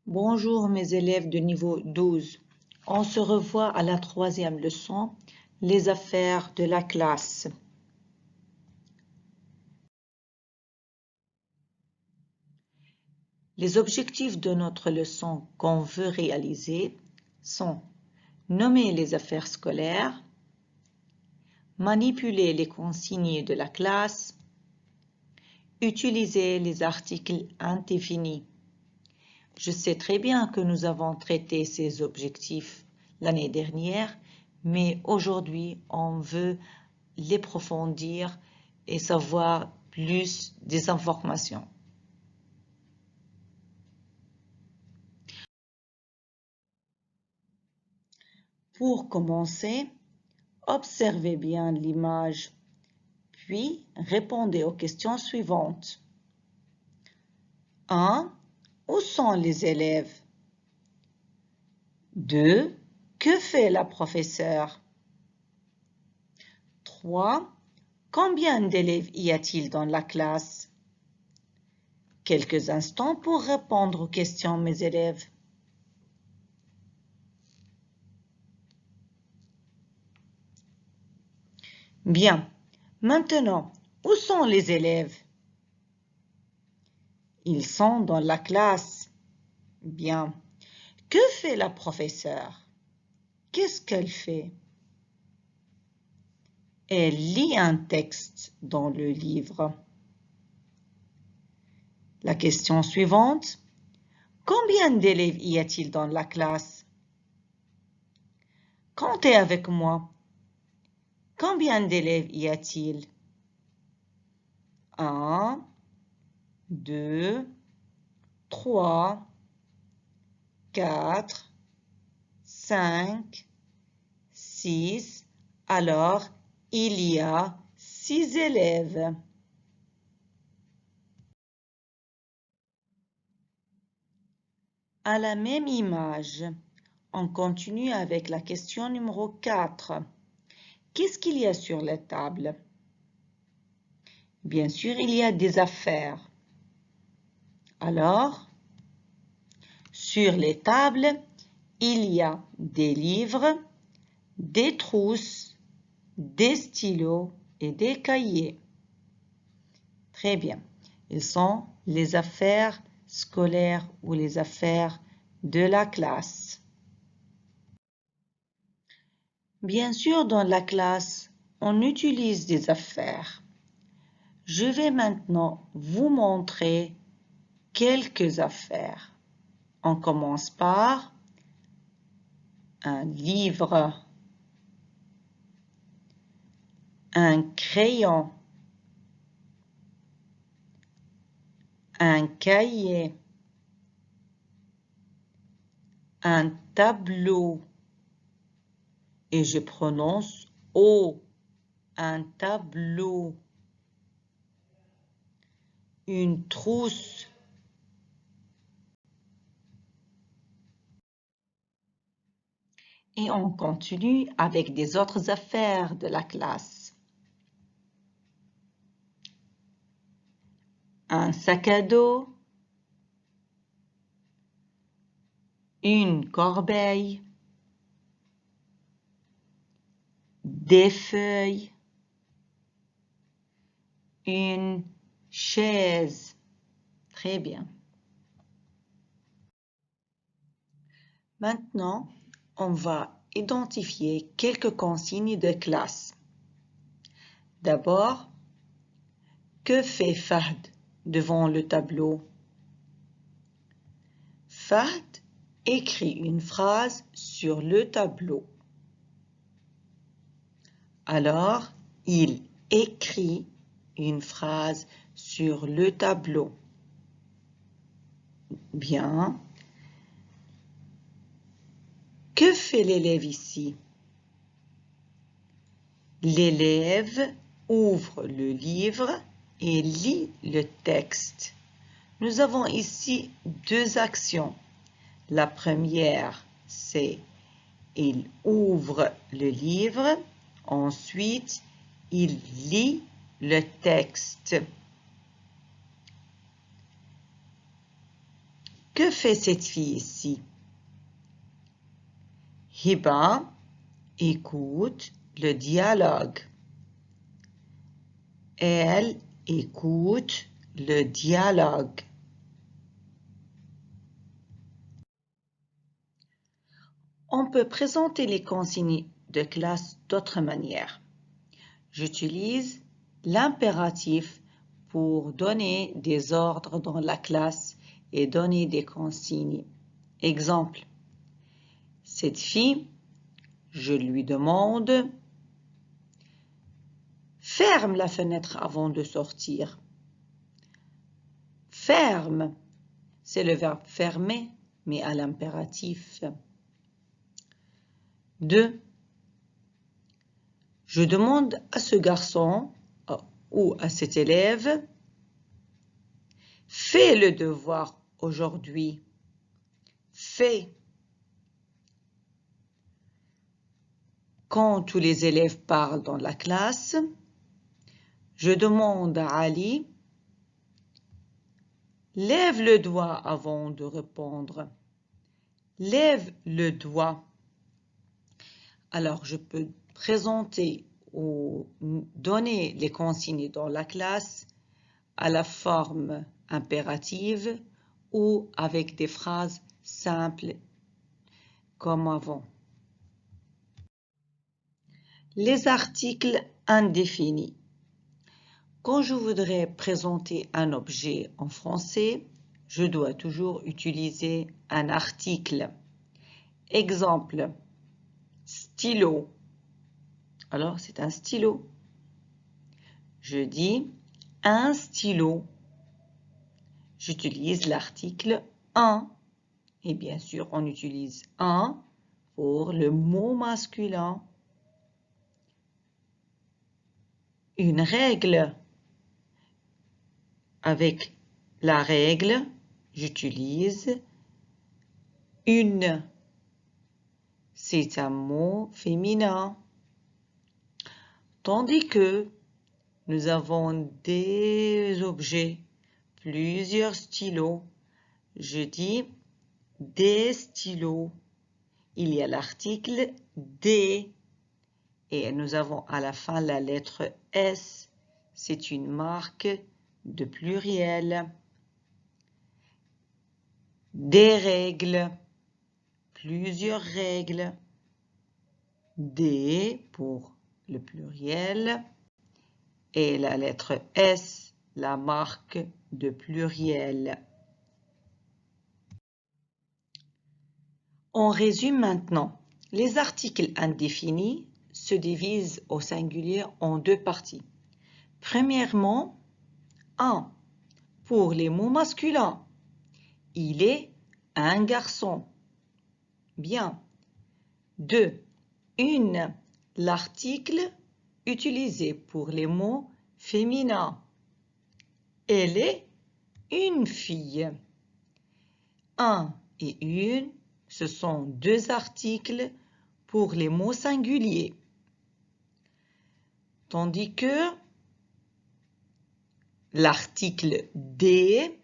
Bonjour mes élèves de niveau 12. On se revoit à la troisième leçon, les affaires de la classe. Les objectifs de notre leçon qu'on veut réaliser sont nommer les affaires scolaires, manipuler les consignes de la classe, utiliser les articles indéfinis. Je sais très bien que nous avons traité ces objectifs l'année dernière, mais aujourd'hui, on veut les approfondir et savoir plus des informations. Pour commencer, observez bien l'image, puis répondez aux questions suivantes. 1. Où sont les élèves? 2. Que fait la professeure? 3. Combien d'élèves y a-t-il dans la classe? Quelques instants pour répondre aux questions, mes élèves. Bien. Maintenant, où sont les élèves? Ils sont dans la classe. Bien. Que fait la professeure? Qu'est-ce qu'elle fait? Elle lit un texte dans le livre. La question suivante. Combien d'élèves y a-t-il dans la classe? Comptez avec moi. Combien d'élèves y a-t-il? 1, 2, 3, 4, 5, 6. Alors, il y a 6 élèves. À la même image, on continue avec la question numéro 4. Qu'est-ce qu'il y a sur la table? Bien sûr, il y a des affaires. Alors, sur les tables, il y a des livres, des trousses, des stylos et des cahiers. Très bien. Ils sont les affaires scolaires ou les affaires de la classe. Bien sûr, dans la classe, on utilise des affaires. Je vais maintenant vous montrer quelques affaires. On commence par un livre, un crayon, un cahier, un tableau, et je prononce O, un tableau, une trousse, et on continue avec des autres affaires de la classe. Un sac à dos, une corbeille, des feuilles, une chaise. Très bien. Maintenant, on va identifier quelques consignes de classe. D'abord, que fait Fahd devant le tableau? Fahd écrit une phrase sur le tableau. Alors, il écrit une phrase sur le tableau. Bien. Que fait l'élève ici? L'élève ouvre le livre et lit le texte. Nous avons ici deux actions. La première, c'est il ouvre le livre. Ensuite, il lit le texte. Que fait cette fille ici? Hiba écoute le dialogue. Elle écoute le dialogue. On peut présenter les consignes de classe d'autres manières. J'utilise l'impératif pour donner des ordres dans la classe et donner des consignes. Exemple, cette fille, je lui demande « Ferme la fenêtre avant de sortir ». Ferme, c'est le verbe fermer, mais à l'impératif. 2. Je demande à ce garçon ou à cet élève « Fais le devoir aujourd'hui ». Fais. Quand tous les élèves parlent dans la classe, je demande à Ali « Lève le doigt avant de répondre ». Lève le doigt. Alors, je peux présenter ou donner les consignes dans la classe à la forme impérative ou avec des phrases simples comme avant. Les articles indéfinis. Quand je voudrais présenter un objet en français, je dois toujours utiliser un article. Exemple, stylo. Alors, c'est un stylo. Je dis un stylo. J'utilise l'article un. Et bien sûr, on utilise un pour le mot masculin. Une règle. Avec la règle, j'utilise une. C'est un mot féminin. Tandis que nous avons des objets, plusieurs stylos. Je dis des stylos. Il y a l'article des et nous avons à la fin la lettre S. C'est une marque de pluriel. Des règles, plusieurs règles. Des pour le pluriel et la lettre S, la marque de pluriel. On résume maintenant. Les articles indéfinis se divisent au singulier en deux parties. Premièrement, 1. Pour les mots masculins, il est un garçon. Bien. 2. Une, l'article utilisé pour les mots féminins. Elle est une fille. Un et une, ce sont deux articles pour les mots singuliers. Tandis que l'article des,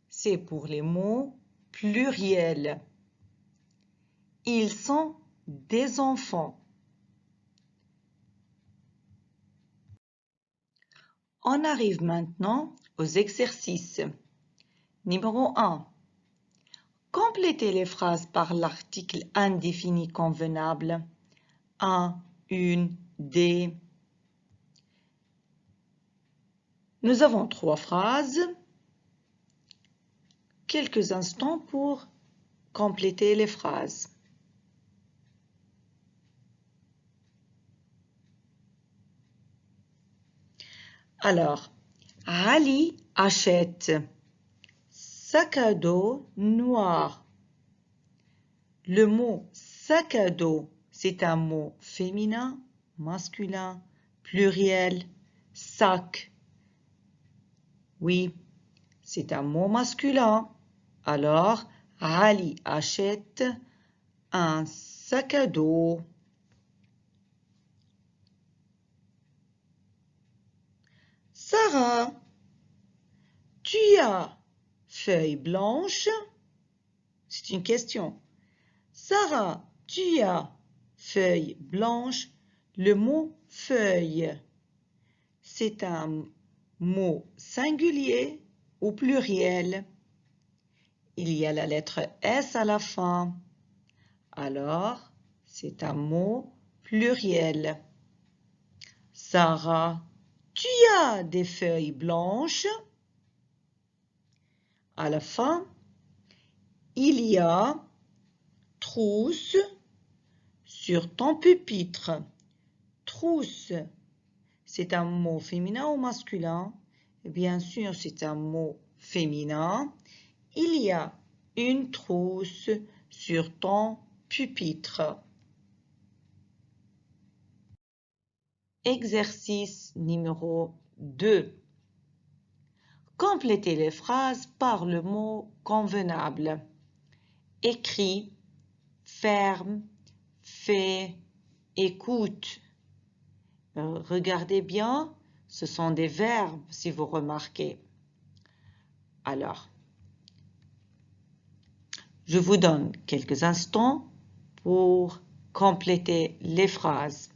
c'est pour les mots pluriels. Ils sont des enfants. On arrive maintenant aux exercices. Numéro 1. Complétez les phrases par l'article indéfini convenable. Un, une, des. Nous avons 3 phrases. Quelques instants pour compléter les phrases. Alors, Ali achète sac à dos noir. Le mot sac à dos, c'est un mot féminin, masculin, pluriel, sac. Oui, c'est un mot masculin. Alors, Ali achète un sac à dos. Sarah, tu as feuille blanche? C'est une question. Sarah, tu as feuille blanche. Le mot feuille, c'est un mot singulier ou pluriel? Il y a la lettre S à la fin. Alors, c'est un mot pluriel. Sarah, tu as des feuilles blanches? À la fin, il y a trousse sur ton pupitre. Trousse, c'est un mot féminin ou masculin? Bien sûr, c'est un mot féminin. Il y a une trousse sur ton pupitre. Exercice numéro 2. Complétez les phrases par le mot convenable. Écrit, ferme, fait, écoute. Regardez bien, ce sont des verbes si vous remarquez. Alors, je vous donne quelques instants pour compléter les phrases.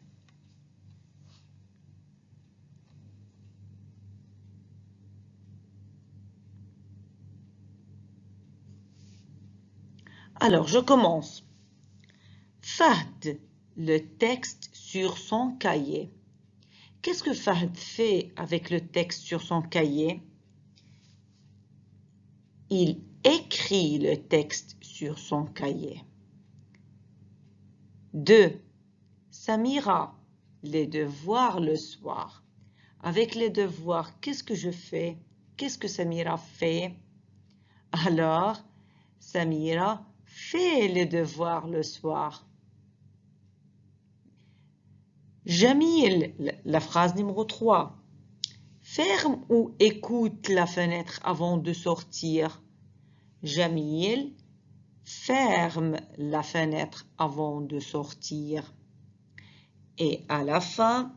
Alors, je commence. Fahd, le texte sur son cahier. Qu'est-ce que Fahd fait avec le texte sur son cahier? Il écrit le texte sur son cahier. 2. Samira, les devoirs le soir. Avec les devoirs, qu'est-ce que je fais? Qu'est-ce que Samira fait? Alors, Samira fait les devoirs le soir. Jamil, la phrase numéro 3. Ferme ou écoute la fenêtre avant de sortir. Jamil ferme la fenêtre avant de sortir. Et à la fin,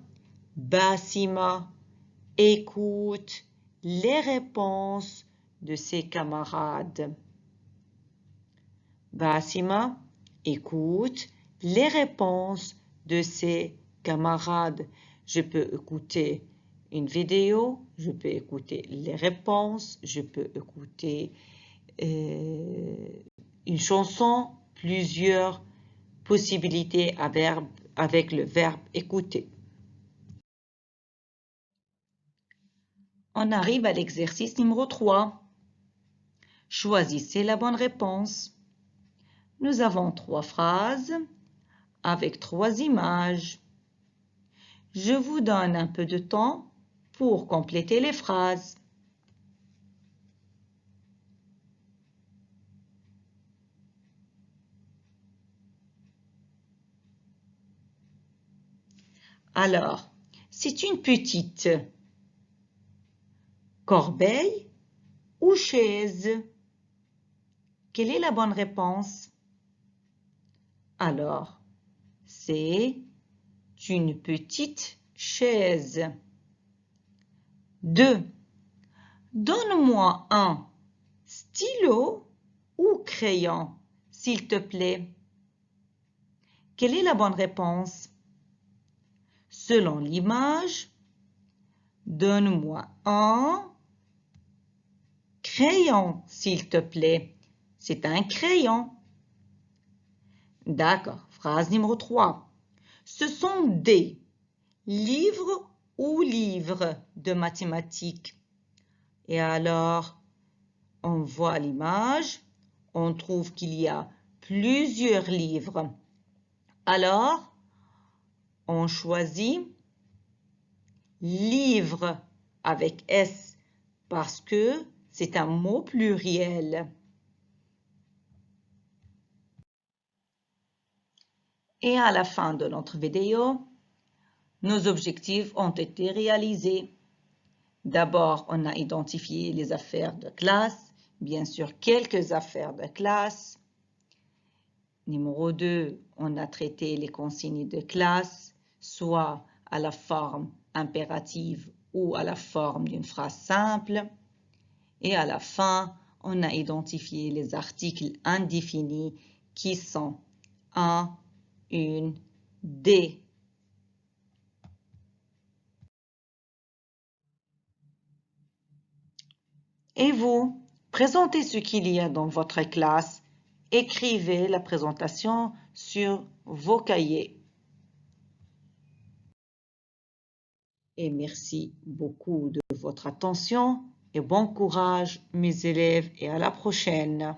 Bassima écoute les réponses de ses camarades. Bassima écoute les réponses de ses camarades. Je peux écouter une vidéo, je peux écouter les réponses, je peux écouter une chanson, plusieurs possibilités avec le verbe écouter. On arrive à l'exercice numéro 3. Choisissez la bonne réponse. Nous avons 3 phrases avec 3 images. Je vous donne un peu de temps pour compléter les phrases. Alors, c'est une petite corbeille ou chaise? Quelle est la bonne réponse? Alors, c'est une petite chaise. 2. Donne-moi un stylo ou crayon, s'il te plaît. Quelle est la bonne réponse? Selon l'image, donne-moi un crayon, s'il te plaît. C'est un crayon. D'accord. Phrase numéro 3. Ce sont des livres ou livres de mathématiques. Et alors, on voit l'image, on trouve qu'il y a plusieurs livres. Alors, on choisit livre avec S parce que c'est un mot pluriel. Et à la fin de notre vidéo, nos objectifs ont été réalisés. D'abord, on a identifié les affaires de classe, bien sûr quelques affaires de classe. Numéro 2, on a traité les consignes de classe, soit à la forme impérative ou à la forme d'une phrase simple. Et à la fin, on a identifié les articles indéfinis qui sont un, une, des. Et vous, présentez ce qu'il y a dans votre classe. Écrivez la présentation sur vos cahiers. Et merci beaucoup de votre attention et bon courage mes élèves et à la prochaine.